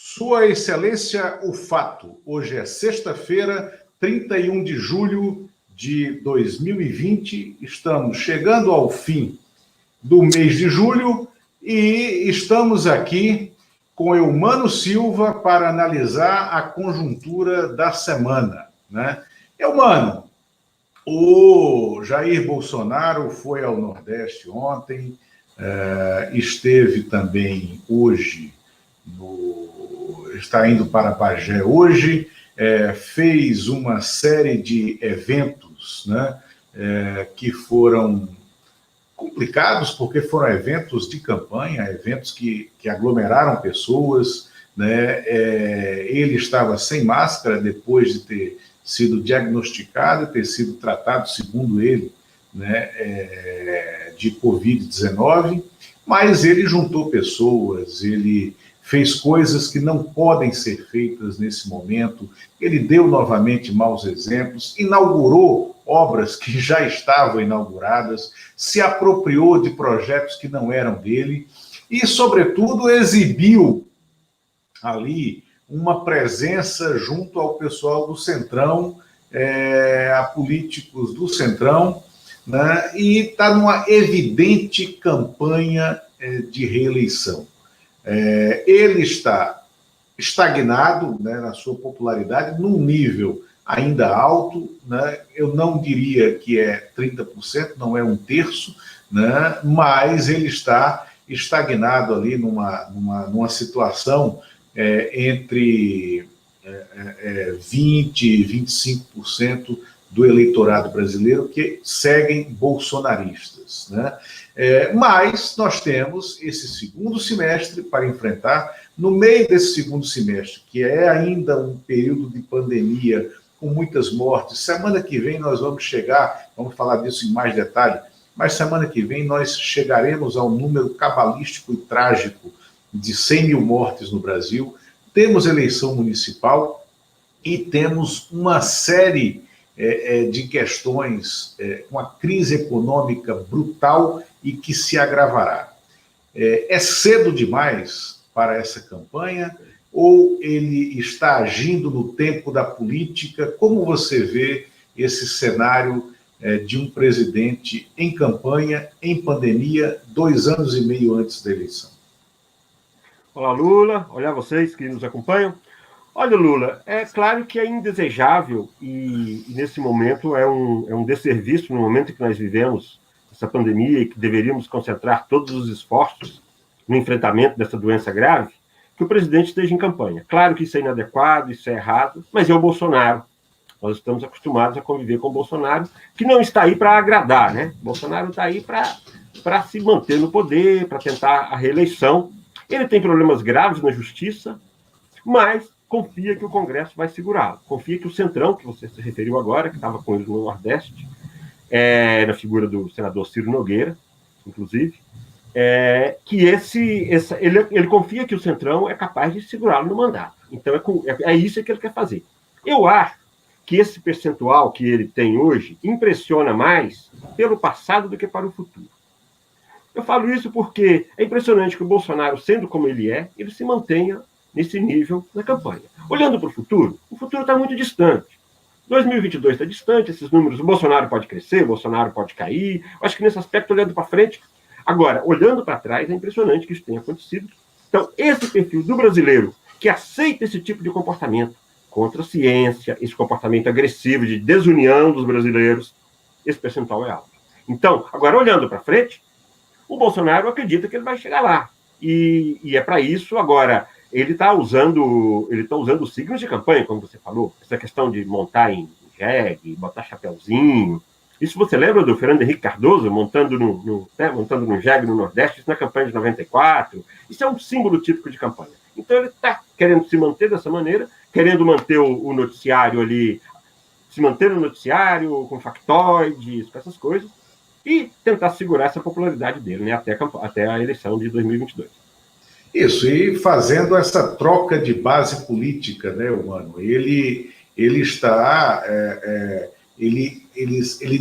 Sua Excelência, o fato. Hoje é sexta-feira, 31 de julho de 2020. Estamos chegando ao fim do mês de julho e estamos aqui com Eumano Silva para analisar a conjuntura da semana, né? Eumano, o Jair Bolsonaro foi ao Nordeste ontem, esteve também hoje está indo para Bagé hoje, fez uma série de eventos, né, que foram complicados, porque foram eventos de campanha, eventos que aglomeraram pessoas, né? Ele estava sem máscara depois de ter sido diagnosticado e ter sido tratado, segundo ele, né, de Covid-19, mas ele juntou pessoas, ele fez coisas que não podem ser feitas nesse momento, ele deu novamente maus exemplos, inaugurou obras que já estavam inauguradas, se apropriou de projetos que não eram dele e, sobretudo, exibiu ali uma presença junto ao pessoal do Centrão, a políticos do Centrão, né, e está numa evidente campanha de reeleição. Ele está estagnado, né, na sua popularidade, num nível ainda alto, né? Eu não diria que é 30%, não é um terço, né? Mas ele está estagnado ali numa situação entre 20% e 25% do eleitorado brasileiro que seguem bolsonaristas, né? Mas nós temos esse segundo semestre para enfrentar. No meio desse segundo semestre, que é ainda um período de pandemia com muitas mortes, semana que vem nós vamos falar disso em mais detalhe, mas semana que vem nós chegaremos ao número cabalístico e trágico de 100 mil mortes no Brasil. Temos eleição municipal e temos uma série de questões, uma crise econômica brutal e que se agravará. É cedo demais para essa campanha ou ele está agindo no tempo da política? Como você vê esse cenário de um presidente em campanha, em pandemia, 2 anos e meio antes da eleição? Olá, Lula. Olá, vocês que nos acompanham. Olha, Lula, é claro que é indesejável e nesse momento é um desserviço no momento em que nós vivemos essa pandemia e que deveríamos concentrar todos os esforços no enfrentamento dessa doença grave, que o presidente esteja em campanha. Claro que isso é inadequado, isso é errado, mas é o Bolsonaro. Nós estamos acostumados a conviver com o Bolsonaro, que não está aí para agradar, né? O Bolsonaro está aí para se manter no poder, para tentar a reeleição. Ele tem problemas graves na justiça, mas confia que o Congresso vai segurá-lo. Confia que o Centrão, que você se referiu agora, que estava com ele no Nordeste, na figura do senador Ciro Nogueira, inclusive, que ele confia que o Centrão é capaz de segurá-lo no mandato. Então, é isso que ele quer fazer. Eu acho que esse percentual que ele tem hoje impressiona mais pelo passado do que para o futuro. Eu falo isso porque é impressionante que o Bolsonaro, sendo como ele se mantenha nesse nível na campanha. Olhando para o futuro está muito distante. 2022 está distante, esses números, o Bolsonaro pode crescer, o Bolsonaro pode cair. Eu acho que nesse aspecto, olhando para frente, agora, olhando para trás, é impressionante que isso tenha acontecido. Então, esse perfil do brasileiro que aceita esse tipo de comportamento contra a ciência, esse comportamento agressivo de desunião dos brasileiros, esse percentual é alto. Então, agora, olhando para frente, o Bolsonaro acredita que ele vai chegar lá. E é para isso, agora, ele está usando os signos de campanha, como você falou, essa questão de montar em jegue, botar chapéuzinho. Isso você lembra do Fernando Henrique Cardoso montando no jegue no Nordeste, isso na campanha de 94? Isso é um símbolo típico de campanha. Então ele está querendo se manter dessa maneira, querendo manter o noticiário ali, se manter no noticiário, com factoides, com essas coisas, e tentar segurar essa popularidade dele, né, até a eleição de 2022. Isso, e fazendo essa troca de base política, né, Mano? Ele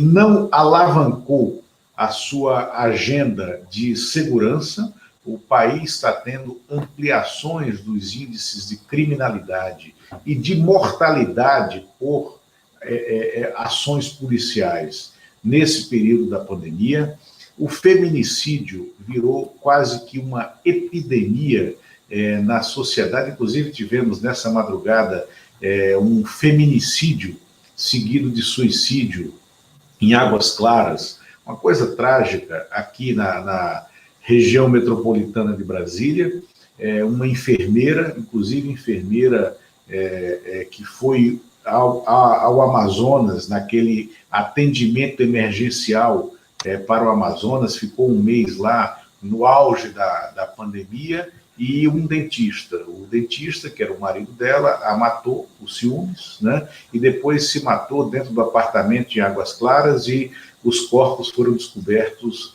não alavancou a sua agenda de segurança. o país está tendo ampliações dos índices de criminalidade e de mortalidade por ações policiais nesse período da pandemia. O feminicídio virou quase que uma epidemia na sociedade. Inclusive, tivemos nessa madrugada um feminicídio seguido de suicídio em Águas Claras, uma coisa trágica aqui na região metropolitana de Brasília. Uma enfermeira, inclusive enfermeira que foi ao Amazonas, naquele atendimento emergencial para o Amazonas, ficou um mês lá no auge da pandemia, e um dentista. O dentista, que era o marido dela, a matou, por ciúmes, né? E depois se matou dentro do apartamento em Águas Claras, e os corpos foram descobertos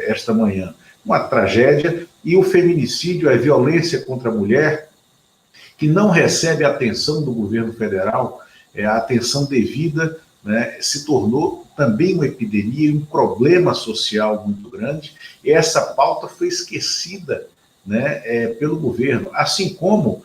esta manhã. Uma tragédia. E o feminicídio, a violência contra a mulher, que não recebe a atenção do governo federal, a atenção devida, né, se tornou também uma epidemia, um problema social muito grande, e essa pauta foi esquecida, né, pelo governo, assim como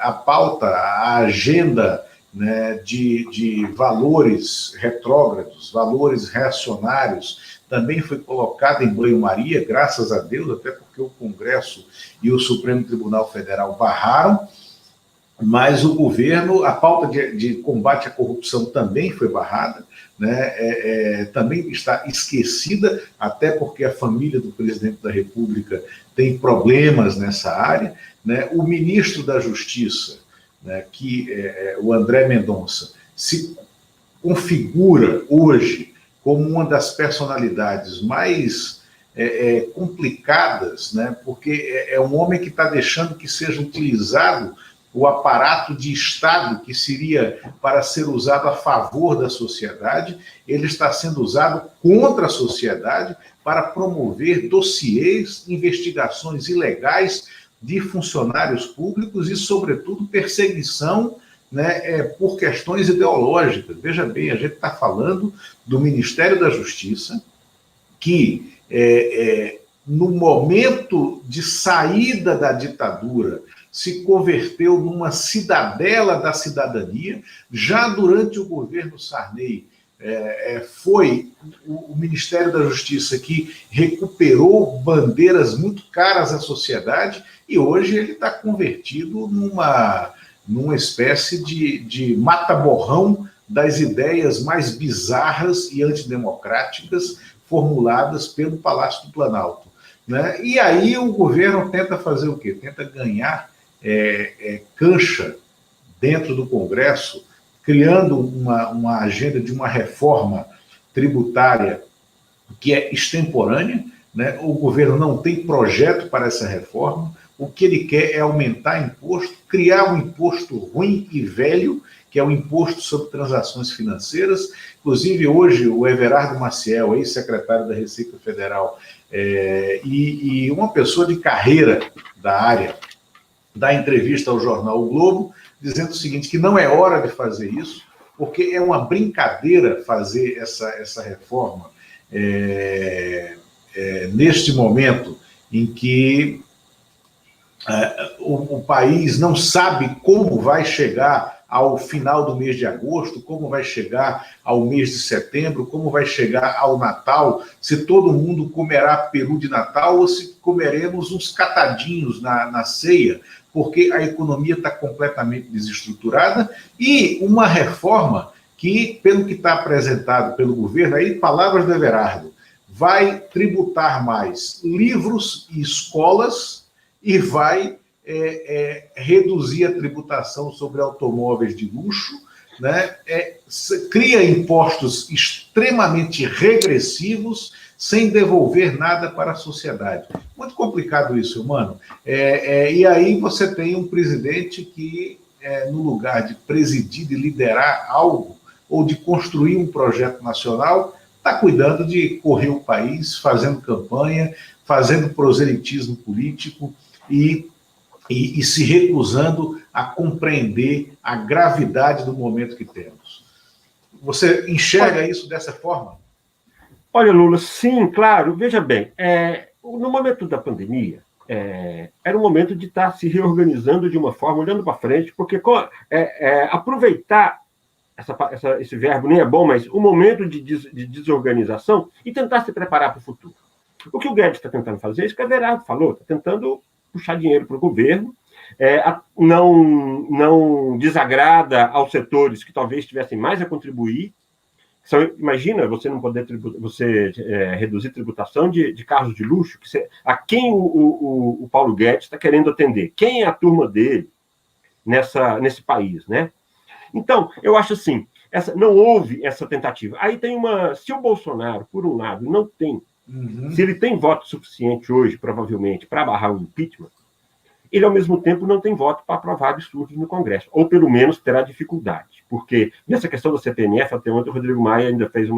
a pauta, a agenda, né, de valores retrógrados, valores reacionários, também foi colocada em banho-maria, graças a Deus, até porque o Congresso e o Supremo Tribunal Federal barraram, mas o governo, a pauta de combate à corrupção também foi barrada, né? Também está esquecida, até porque a família do presidente da República tem problemas nessa área, né? O ministro da Justiça, né, o André Mendonça, se configura hoje como uma das personalidades mais complicadas, né? Porque é um homem que está deixando que seja utilizado o aparato de Estado, que seria para ser usado a favor da sociedade, ele está sendo usado contra a sociedade para promover dossiês, investigações ilegais de funcionários públicos e, sobretudo, perseguição, né, por questões ideológicas. Veja bem, a gente está falando do Ministério da Justiça, que, no momento de saída da ditadura, se converteu numa cidadela da cidadania. Já durante o governo Sarney, foi o Ministério da Justiça que recuperou bandeiras muito caras à sociedade, e hoje ele está convertido numa espécie de mata-borrão das ideias mais bizarras e antidemocráticas formuladas pelo Palácio do Planalto, né? E aí o governo tenta fazer o quê? Tenta ganhar cancha dentro do Congresso, criando uma agenda de uma reforma tributária que é extemporânea, né? O governo não tem projeto para essa reforma. O que ele quer é aumentar imposto, criar um imposto ruim e velho, que é o imposto sobre transações financeiras. Inclusive, hoje, o Everardo Maciel, ex-secretário da Receita Federal, e uma pessoa de carreira da área, dá entrevista ao jornal O Globo, dizendo o seguinte, que não é hora de fazer isso, porque é uma brincadeira fazer essa reforma neste momento em que o país não sabe como vai chegar ao final do mês de agosto, como vai chegar ao mês de setembro, como vai chegar ao Natal, se todo mundo comerá peru de Natal ou se comeremos uns catadinhos na ceia, porque a economia está completamente desestruturada, e uma reforma que, pelo que está apresentado pelo governo, aí palavras do Everardo, vai tributar mais livros e escolas e vai reduzir a tributação sobre automóveis de luxo, né? Cria impostos extremamente regressivos sem devolver nada para a sociedade. Muito complicado isso, mano. E aí você tem um presidente que, no lugar de presidir e liderar algo, ou de construir um projeto nacional, está cuidando de correr o país, fazendo campanha, fazendo proselitismo político e se recusando a compreender a gravidade do momento que temos. Você enxerga isso dessa forma? Olha, Lula, sim, claro. Veja bem, no momento da pandemia, era um momento de estar se reorganizando de uma forma, olhando para frente, porque aproveitar esse verbo nem é bom, mas o momento de desorganização e tentar se preparar para o futuro. O que o Guedes está tentando fazer, isso que o Everardo falou, está tentando puxar dinheiro para o governo, não desagrada aos setores que talvez tivessem mais a contribuir. Imagina você não poder reduzir tributação de carros de luxo, a quem o Paulo Guedes está querendo atender, quem é a turma dele nesse país, né? Então, eu acho assim, não houve essa tentativa. Aí tem se o Bolsonaro, por um lado, não tem, se ele tem voto suficiente hoje, provavelmente, para barrar o impeachment, ele, ao mesmo tempo, não tem voto para aprovar absurdos no Congresso, ou pelo menos terá dificuldade, porque nessa questão da CPMF, até ontem o Rodrigo Maia ainda fez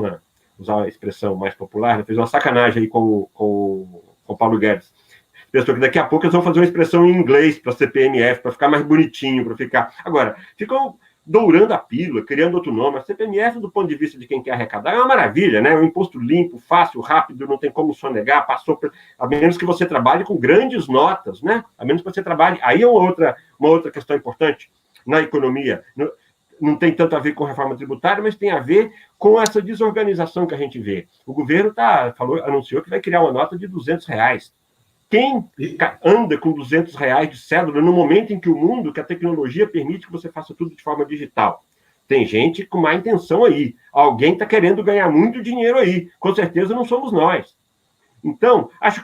usar a expressão mais popular, fez uma sacanagem aí com o Paulo Guedes. Pensou que daqui a pouco eles vão fazer uma expressão em inglês para a CPMF, para ficar mais bonitinho, para ficar... Agora, ficam dourando a pílula, criando outro nome. A CPMF, do ponto de vista de quem quer arrecadar, é uma maravilha, né? É um imposto limpo, fácil, rápido, não tem como sonegar, a menos que você trabalhe com grandes notas, né? A menos que você trabalhe... Aí é uma outra questão importante na economia. Não tem tanto a ver com reforma tributária, mas tem a ver com essa desorganização que a gente vê. O governo anunciou que vai criar uma nota de R$200. Quem anda com R$200 de cédula no momento em que que a tecnologia permite que você faça tudo de forma digital? Tem gente com má intenção aí. Alguém está querendo ganhar muito dinheiro aí. Com certeza não somos nós. Então, acho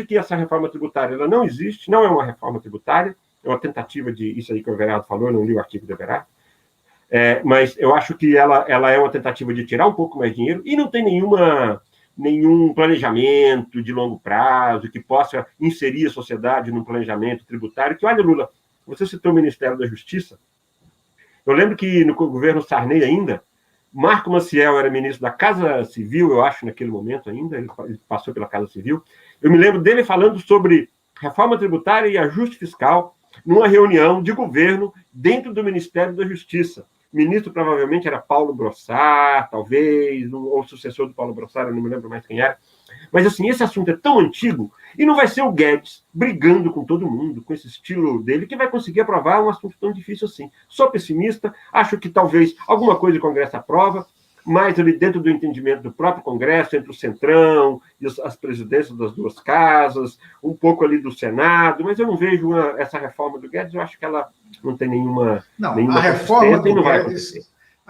que essa reforma tributária ela não existe, não é uma reforma tributária, é uma tentativa isso aí que o Everardo falou, eu não li o artigo do Everardo, mas eu acho que ela é uma tentativa de tirar um pouco mais de dinheiro e não tem nenhum planejamento de longo prazo que possa inserir a sociedade num planejamento tributário. Que, olha, Lula, você citou o Ministério da Justiça. Eu lembro que no governo Sarney ainda, Marco Maciel era ministro da Casa Civil, eu acho, naquele momento ainda, ele passou pela Casa Civil. Eu me lembro dele falando sobre reforma tributária e ajuste fiscal numa reunião de governo dentro do Ministério da Justiça. O ministro provavelmente era Paulo Brossard, talvez, ou sucessor do Paulo Brossard, eu não me lembro mais quem era. Mas, assim, esse assunto é tão antigo e não vai ser o Guedes brigando com todo mundo, com esse estilo dele, que vai conseguir aprovar um assunto tão difícil assim. Sou pessimista, acho que talvez alguma coisa o Congresso aprova, mas ali dentro do entendimento do próprio Congresso, entre o Centrão e as presidências das duas casas, um pouco ali do Senado, mas eu não vejo essa reforma do Guedes, eu acho que ela não tem nenhuma a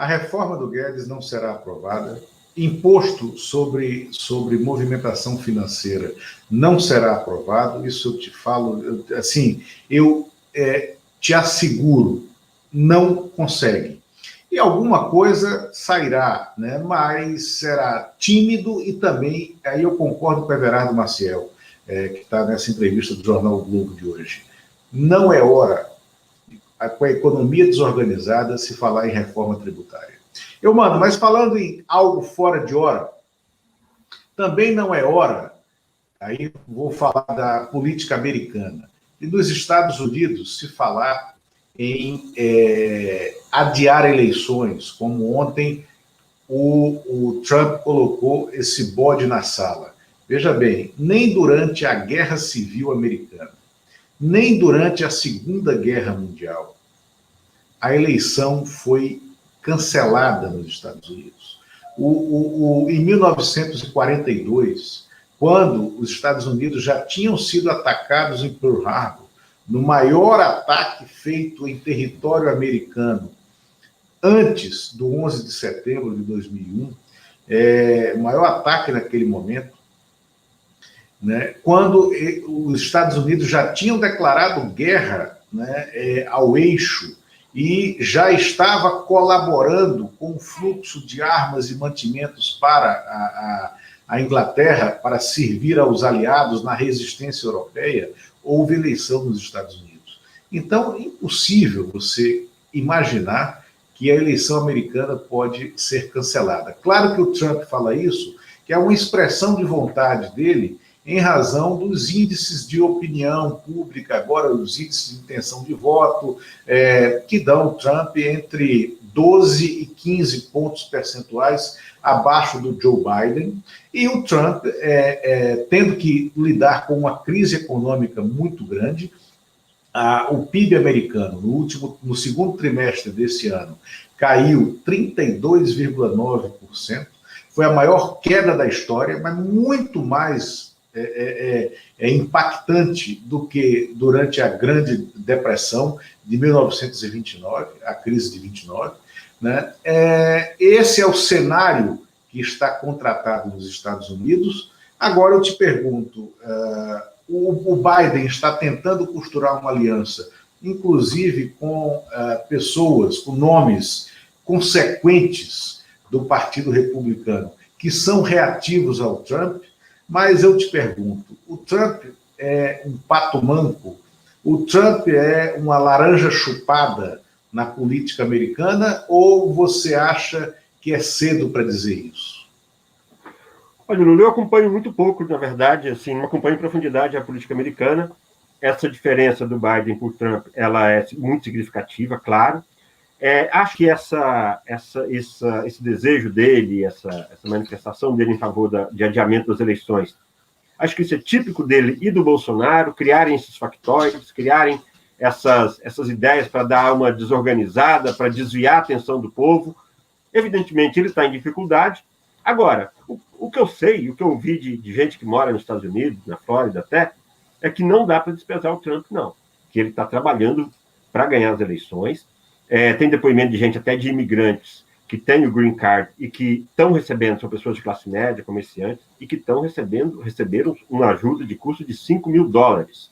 reforma do Guedes não será aprovada. Imposto sobre movimentação financeira não será aprovado. Isso eu te falo, assim, eu te asseguro, não consegue. E alguma coisa sairá, né? Mas será tímido e também, aí eu concordo com o Everardo Maciel, que está nessa entrevista do Jornal o Globo de hoje. Não é hora, com a economia desorganizada, se falar em reforma tributária. Mas falando em algo fora de hora, também não é hora, aí vou falar da política americana, e dos Estados Unidos se falar em adiar eleições, como ontem o Trump colocou esse bode na sala. Veja bem, nem durante a Guerra Civil Americana, nem durante a Segunda Guerra Mundial, a eleição foi cancelada nos Estados Unidos. Em 1942, quando os Estados Unidos já tinham sido atacados em Pearl Harbor, no maior ataque feito em território americano antes do 11 de setembro de 2001, o maior ataque naquele momento, né, quando os Estados Unidos já tinham declarado guerra, né, ao eixo e já estava colaborando com o fluxo de armas e mantimentos para a Inglaterra, para servir aos aliados na resistência europeia, houve eleição nos Estados Unidos. Então, é impossível você imaginar que a eleição americana pode ser cancelada. Claro que o Trump fala isso, que é uma expressão de vontade dele em razão dos índices de opinião pública, agora os índices de intenção de voto, que dão o Trump entre 12 e 15 pontos percentuais abaixo do Joe Biden, e o Trump tendo que lidar com uma crise econômica muito grande. O PIB americano, no segundo trimestre desse ano, caiu 32,9%, foi a maior queda da história, mas muito mais impactante do que durante a Grande Depressão de 1929, a crise de 29, né? Esse é o cenário que está contratado nos Estados Unidos. Agora eu te pergunto, o Biden está tentando costurar uma aliança, inclusive com pessoas, com nomes consequentes do Partido Republicano, que são reativos ao Trump, mas eu te pergunto, o Trump é um pato manco? O Trump é uma laranja chupada na política americana, ou você acha que é cedo para dizer isso? Olha, Lula, eu acompanho muito pouco, na verdade, assim, não acompanho em profundidade a política americana. Essa diferença do Biden por Trump, ela é muito significativa, claro. Acho que esse desejo dele, essa manifestação dele em favor de adiamento das eleições, acho que isso é típico dele e do Bolsonaro, criarem esses factóides, criarem essas ideias para dar uma desorganizada, para desviar a atenção do povo. Evidentemente, ele está em dificuldade. Agora, o que eu sei, o que eu ouvi de gente que mora nos Estados Unidos, na Flórida até, é que não dá para desprezar o Trump, não. Que ele está trabalhando para ganhar as eleições. Tem depoimento de gente, até de imigrantes, que têm o green card e que estão recebendo, são pessoas de classe média, comerciantes, e que receberam uma ajuda de custo de $5.000.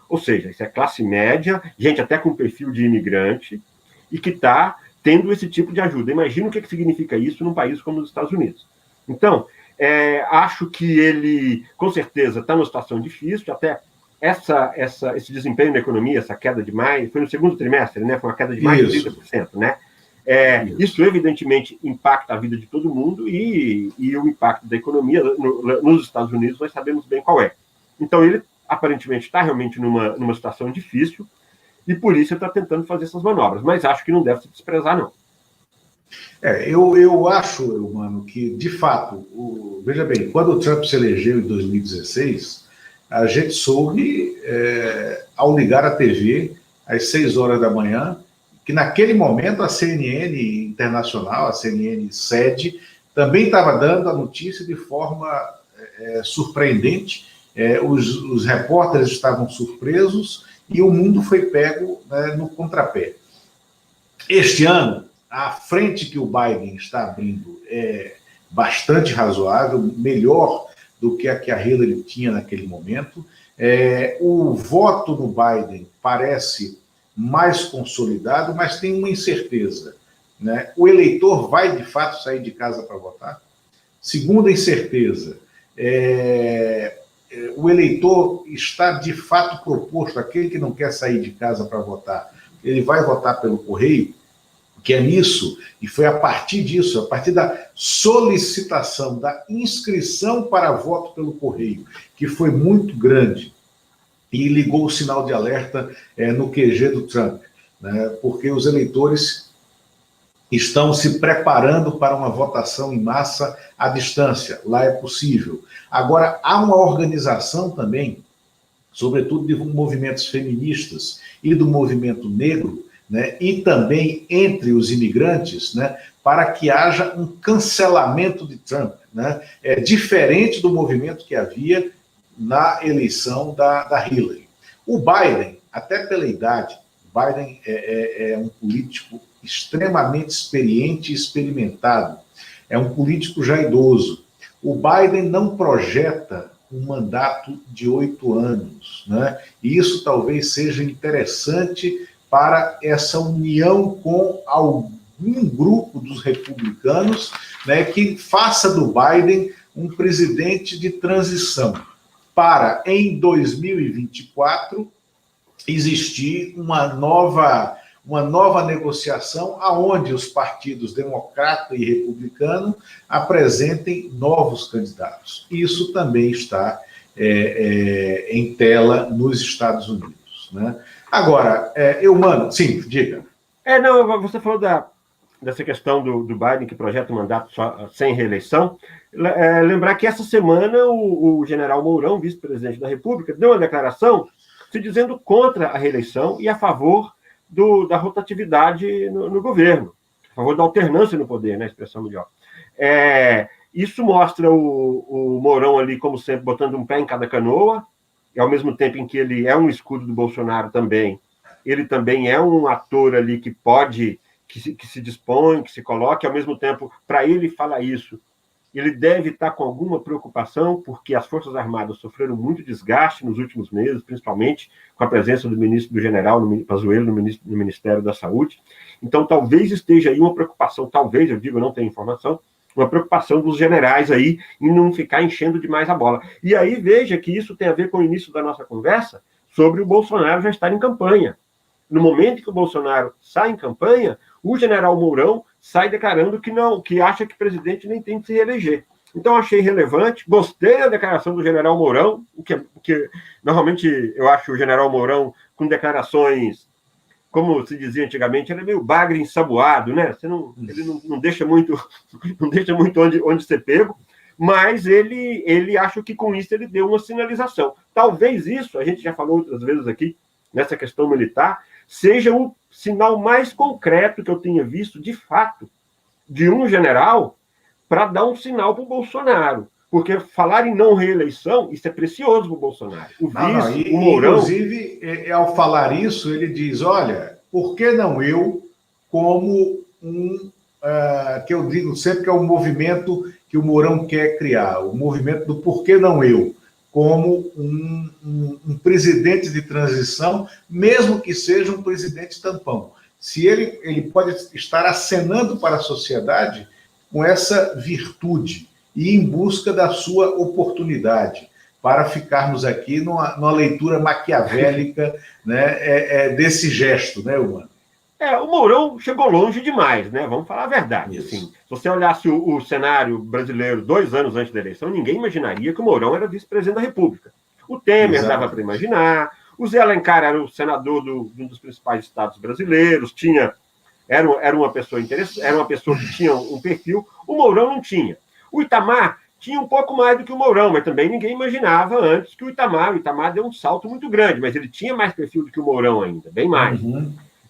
Ou seja, isso é classe média, gente até com perfil de imigrante, e que está tendo esse tipo de ajuda. Imagina o que significa isso num país como os Estados Unidos. Então, acho que ele, com certeza, está numa situação difícil, até esse desempenho na economia, essa queda de mais, foi no segundo trimestre, né? Foi uma queda de mais de 30%, né? Isso, evidentemente, impacta a vida de todo mundo e o impacto da economia nos Estados Unidos nós sabemos bem qual é. Então, ele, aparentemente, está realmente numa situação difícil e, por isso, ele está tentando fazer essas manobras. Mas acho que não deve se desprezar, não. Eu acho, mano, que, de fato, veja bem, quando o Trump se elegeu em 2016, a gente soube, ao ligar a TV, às 6 horas da manhã, que naquele momento a CNN Internacional, a CNN Sede, também estava dando a notícia de forma surpreendente. Os repórteres estavam surpresos e o mundo foi pego, né, no contrapé. Este ano, a frente que o Biden está abrindo é bastante razoável, melhor do que a Hillary tinha naquele momento. O voto no Biden parece mais consolidado, mas tem uma incerteza, né? O eleitor vai, de fato, sair de casa para votar? Segunda incerteza, o eleitor está, de fato, proposto, aquele que não quer sair de casa para votar, ele vai votar pelo correio? Que é nisso, e foi a partir disso, a partir da solicitação, da inscrição para voto pelo correio, que foi muito grande, e ligou o sinal de alerta no QG do Trump, né, porque os eleitores estão se preparando para uma votação em massa à distância, lá é possível. Agora, há uma organização também, sobretudo de movimentos feministas e do movimento negro, né, e também entre os imigrantes, né, para que haja um cancelamento de Trump, né, diferente do movimento que havia na eleição da Hillary. O Biden, até pela idade, Biden é um político extremamente experiente e experimentado, é um político já idoso. O Biden não projeta um mandato de 8 anos, né, e isso talvez seja interessante para essa união com algum grupo dos republicanos, né, que faça do Biden um presidente de transição, para, em 2024, existir uma nova negociação aonde os partidos democrata e republicano apresentem novos candidatos. Isso também está em tela nos Estados Unidos, né? Agora, mano, sim, diga. Não, você falou dessa questão do Biden, que projeta o mandato sem reeleição. Lembrar que essa semana o general Mourão, vice-presidente da República, deu uma declaração se dizendo contra a reeleição e a favor da rotatividade no governo, a favor da alternância no poder, né, expressão melhor. Isso mostra o Mourão ali, como sempre, botando um pé em cada canoa, e ao mesmo tempo em que ele é um escudo do Bolsonaro também, ele também é um ator ali que pode, que se dispõe, que se coloque, ao mesmo tempo, para ele falar isso, ele deve estar com alguma preocupação, porque as Forças Armadas sofreram muito desgaste nos últimos meses, principalmente com a presença do general Pazuello no Ministério da Saúde. Então, talvez esteja aí uma preocupação, talvez, eu digo, não tenho informação, uma preocupação dos generais aí em não ficar enchendo demais a bola. E aí, veja que isso tem a ver com o início da nossa conversa sobre o Bolsonaro já estar em campanha. No momento que o Bolsonaro sai em campanha, o general Mourão sai declarando que acha que o presidente nem tem que se reeleger. Então, achei relevante, gostei da declaração do general Mourão, que normalmente eu acho o general Mourão com declarações, como se dizia antigamente, ele é meio bagre ensaboado, né? Ele não deixa muito, não deixa muito onde ser pego, mas ele acha que com isso ele deu uma sinalização. Talvez isso, a gente já falou outras vezes aqui, nessa questão militar, seja o sinal mais concreto que eu tenha visto, de fato, de um general para dar um sinal para o Bolsonaro. Porque falar em não reeleição, isso é precioso para o Bolsonaro. O Mourão... Inclusive, ao falar isso, ele diz, olha, por que não eu, como que eu digo sempre que é um movimento que o Mourão quer criar, o movimento do por que não eu, como um presidente de transição, mesmo que seja um presidente tampão. Se ele pode estar acenando para a sociedade com essa virtude e em busca da sua oportunidade, para ficarmos aqui numa leitura maquiavélica, né, desse gesto, né, Humano? O Mourão chegou longe demais, né? Vamos falar a verdade. Assim, se você olhasse o cenário brasileiro 2 anos antes da eleição, ninguém imaginaria que o Mourão era vice-presidente da República. O Temer dava para imaginar, o Zé Alencar era o senador de um dos principais estados brasileiros, era uma pessoa interessante, era uma pessoa que tinha um perfil, o Mourão não tinha. O Itamar tinha um pouco mais do que o Mourão, mas também ninguém imaginava antes que o Itamar deu um salto muito grande, mas ele tinha mais perfil do que o Mourão ainda, bem mais.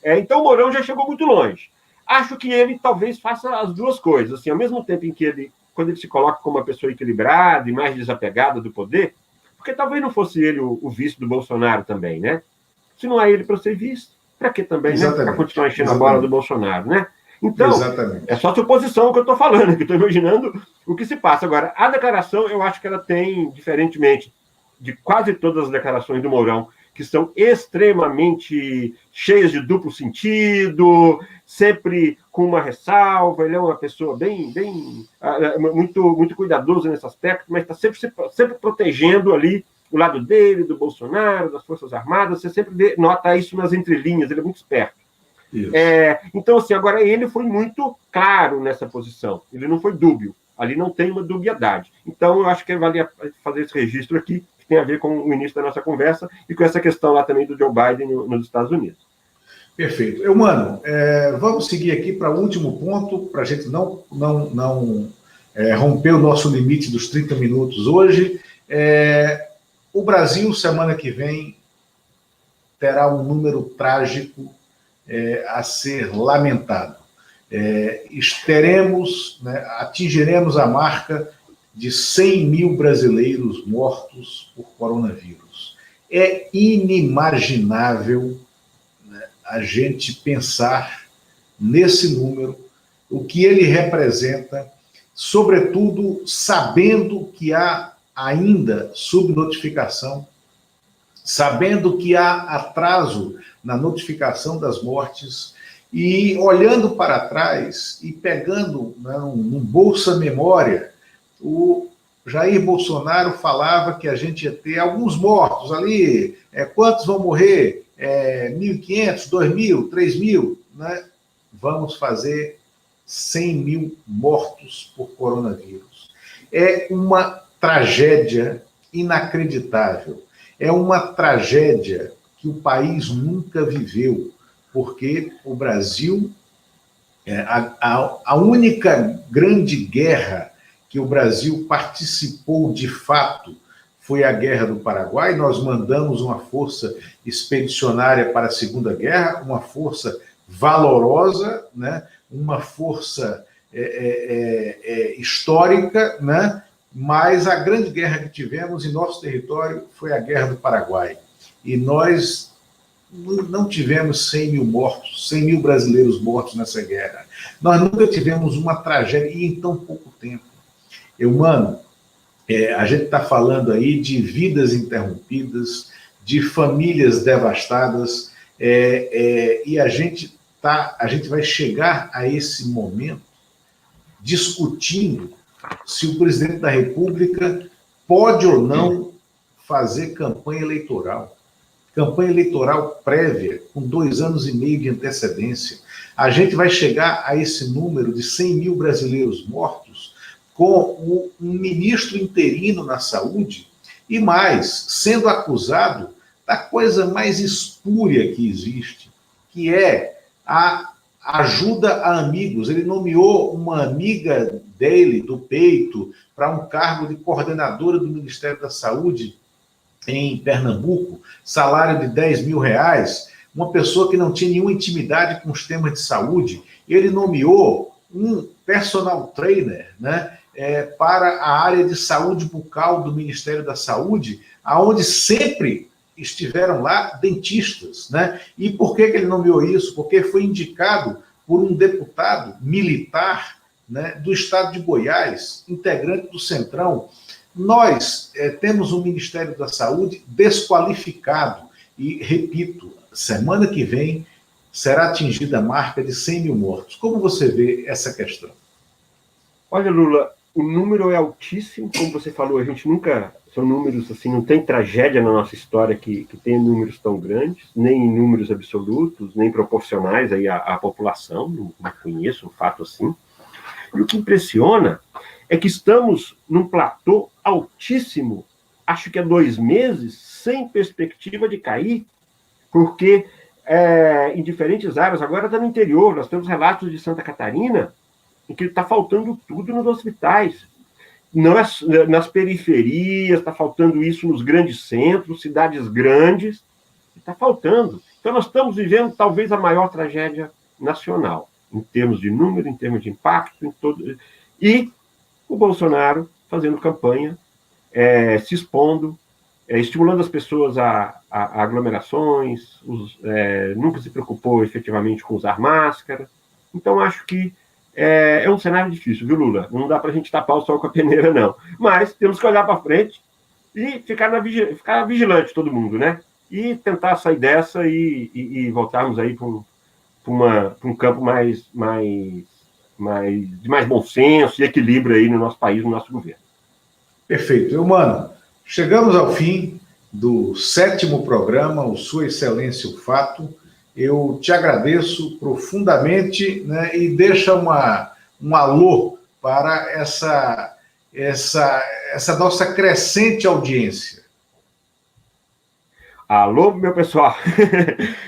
Então o Mourão já chegou muito longe. Acho que ele talvez faça as duas coisas, assim, ao mesmo tempo em que quando ele se coloca como uma pessoa equilibrada e mais desapegada do poder, porque talvez não fosse ele o vice do Bolsonaro também, né? Se não é ele para ser vice, para que também, né? Para continuar enchendo a bola do Bolsonaro, né? Então, é só suposição que eu estou falando, que estou imaginando o que se passa. Agora, a declaração, eu acho que ela tem, diferentemente de quase todas as declarações do Mourão, que são extremamente cheias de duplo sentido, sempre com uma ressalva. Ele é uma pessoa muito cuidadoso nesse aspecto, mas está sempre protegendo ali o lado dele, do Bolsonaro, das Forças Armadas. Você sempre nota isso nas entrelinhas, ele é muito esperto. Então, assim, agora ele foi muito claro nessa posição, ele não foi dúbio, ali não tem uma dubiedade. Então, eu acho que valia fazer esse registro aqui, tem a ver com o início da nossa conversa e com essa questão lá também do Joe Biden nos Estados Unidos. Perfeito. Eumano, vamos seguir aqui para o último ponto, para a gente não romper o nosso limite dos 30 minutos hoje. O Brasil, semana que vem, terá um número trágico a ser lamentado. Atingiremos a marca de 100 mil brasileiros mortos por coronavírus. É inimaginável, né, a gente pensar nesse número, o que ele representa, sobretudo sabendo que há ainda subnotificação, sabendo que há atraso na notificação das mortes, e olhando para trás e pegando, né, num Bolsa Memória, o Jair Bolsonaro falava que a gente ia ter alguns mortos ali. Quantos vão morrer? 1.500, 2.000, 3.000? Né? Vamos fazer 100 mil mortos por coronavírus. É uma tragédia inacreditável. É uma tragédia que o país nunca viveu, porque o Brasil, a única grande guerra que o Brasil participou de fato foi a Guerra do Paraguai. Nós mandamos uma força expedicionária para a Segunda Guerra, uma força valorosa, né? Uma força histórica, né? Mas a grande guerra que tivemos em nosso território foi a Guerra do Paraguai. E nós não tivemos 100 mil mortos, 100 mil brasileiros mortos nessa guerra. Nós nunca tivemos uma tragédia, e em tão pouco tempo. Mano, a gente está falando aí de vidas interrompidas, de famílias devastadas, e a gente vai chegar a esse momento discutindo se o presidente da República pode ou não fazer campanha eleitoral prévia, com 2 anos e meio de antecedência. A gente vai chegar a esse número de 100 mil brasileiros mortos com um ministro interino na saúde e mais, sendo acusado da coisa mais espúria que existe, que é a ajuda a amigos. Ele nomeou uma amiga dele, do peito, para um cargo de coordenadora do Ministério da Saúde em Pernambuco, salário de 10 mil reais, uma pessoa que não tinha nenhuma intimidade com os temas de saúde. Ele nomeou um personal trainer, né, para a área de saúde bucal do Ministério da Saúde, aonde sempre estiveram lá dentistas, né? E por que ele nomeou isso? Porque foi indicado por um deputado militar, né, do estado de Goiás, integrante do Centrão. Nós temos um Ministério da Saúde desqualificado e, repito, semana que vem será atingida a marca de 100 mil mortos. Como você vê essa questão? Olha, Lula, o número é altíssimo, como você falou, a gente nunca... São números, assim, não tem tragédia na nossa história que tenha números tão grandes, nem em números absolutos, nem proporcionais aí à população, não conheço um fato assim. E o que impressiona é que estamos num platô altíssimo, acho que há 2 meses, sem perspectiva de cair, porque em diferentes áreas, agora está no interior, nós temos relatos de Santa Catarina, em que está faltando tudo nos hospitais. Nas periferias, está faltando isso nos grandes centros, cidades grandes, está faltando. Então, nós estamos vivendo talvez a maior tragédia nacional, em termos de número, em termos de impacto, em todo... E o Bolsonaro fazendo campanha, se expondo, estimulando as pessoas a aglomerações, nunca se preocupou efetivamente com usar máscara. Então, acho que é um cenário difícil, viu, Lula? Não dá para a gente tapar o sol com a peneira, não. Mas temos que olhar para frente e ficar vigilante, todo mundo, né? E tentar sair dessa e voltarmos aí para um campo de mais bom senso e equilíbrio aí no nosso país, no nosso governo. Perfeito. Mano, chegamos ao fim do 7º programa, o Sua Excelência o Fato. Eu te agradeço profundamente, né, e deixa um alô para essa nossa crescente audiência. Alô, meu pessoal.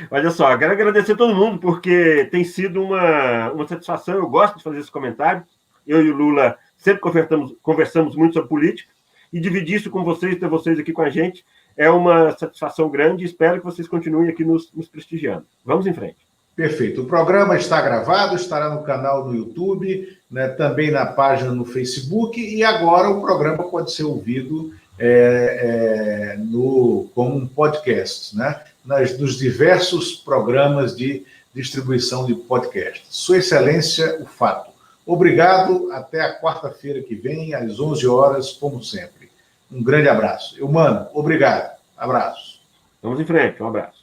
Olha só, quero agradecer a todo mundo, porque tem sido uma satisfação. Eu gosto de fazer esse comentário. Eu e o Lula sempre conversamos muito sobre política, e dividir isso com vocês, ter vocês aqui com a gente, é uma satisfação grande. Espero que vocês continuem aqui nos prestigiando. Vamos em frente. Perfeito. O programa está gravado, estará no canal do YouTube, né, também na página no Facebook, e agora o programa pode ser ouvido como um podcast, né, nos diversos programas de distribuição de podcast. Sua Excelência, o Fato. Obrigado, até a quarta-feira que vem, às 11 horas, como sempre. Um grande abraço. Mano, obrigado. Abraço. Vamos em frente, um abraço.